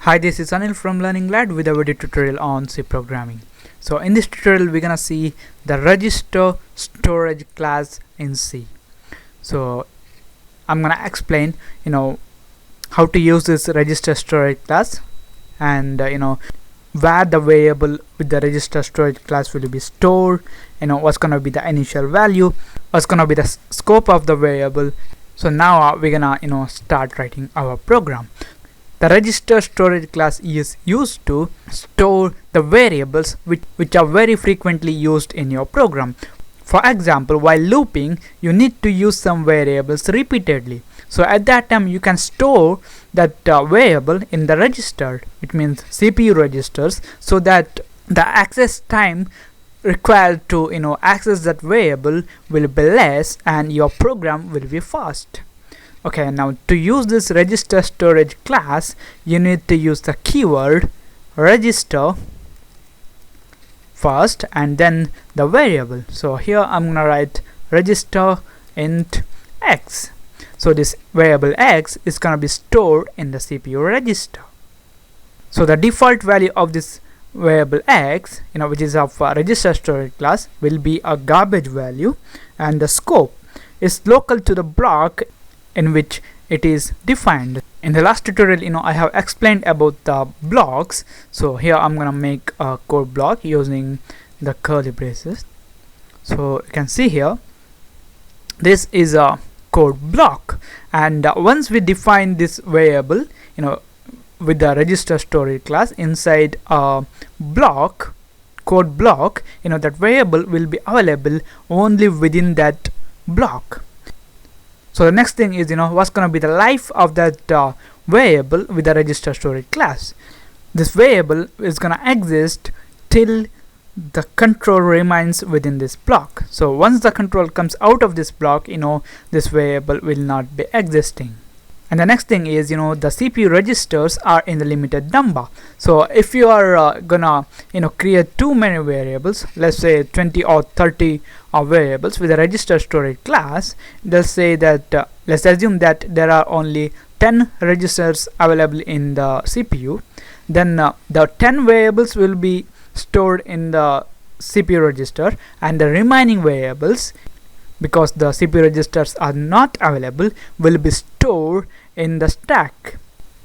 Hi, this is Anil from Learning Lad with a video tutorial on C programming. So in this tutorial we're gonna see the register storage class in C. So I'm gonna explain how to use this register storage class and where the variable with the register storage class will be stored, what's gonna be the initial value, what's gonna be the scope of the variable. So now we're gonna start writing our program. The register storage class is used to store the variables which are very frequently used in your program. For example, while looping, you need to use some variables repeatedly. So at that time, you can store that variable in the register. It means CPU registers, so that the access time required to access that variable will be less and your program will be fast. Okay, now to use this register storage class, you need to use the keyword register first and then the variable. So here I'm gonna write register int x. So this variable x is gonna be stored in the CPU register. So the default value of this variable x, which is of register storage class, will be a garbage value, and the scope is local to the block in which it is defined. In the last tutorial, I have explained about the blocks. So here I'm gonna make a code block using the curly braces. So you can see here, this is a code block, and once we define this variable, with the register storage class inside a block, code block, that variable will be available only within that block. So the next thing is what's going to be the life of that variable with the register storage class. This variable is going to exist till the control remains within this block. So once the control comes out of this block, this variable will not be existing. And the next thing is the CPU registers are in the limited number. So if you are gonna create too many variables, let's say 20 or 30 variables with a register storage class, let's say that let's assume that there are only 10 registers available in the CPU, then the 10 variables will be stored in the CPU register, and the remaining variables, because the CPU registers are not available, will be stored in the stack.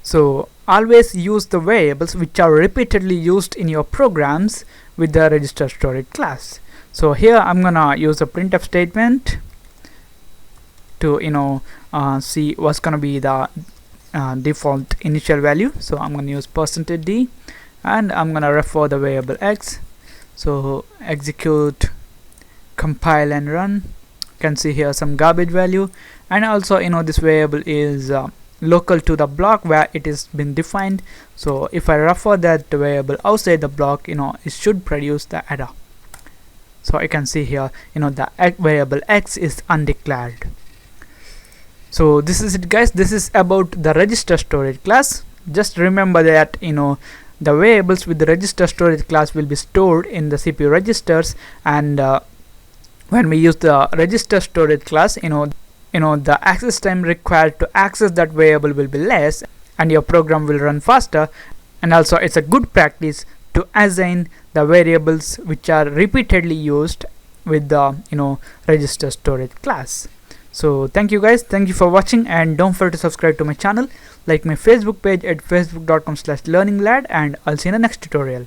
So always use the variables which are repeatedly used in your programs with the register storage class. So here I'm gonna use a printf statement to see what's gonna be the default initial value. So I'm gonna use %d and I'm gonna refer the variable x. So execute, compile and run. Can see here some garbage value, and also this variable is local to the block where it is been defined. So if I refer that variable outside the block, it should produce the error. So you can see here the variable x is undeclared. So this is it, guys. This is about the register storage class. Just remember that the variables with the register storage class will be stored in the CPU registers, and when we use the register storage class, the access time required to access that variable will be less and your program will run faster. And also it's a good practice to assign the variables which are repeatedly used with the register storage class. So thank you guys, thank you for watching, and don't forget to subscribe to my channel, like my Facebook page at facebook.com/learninglad, and I'll see you in the next tutorial.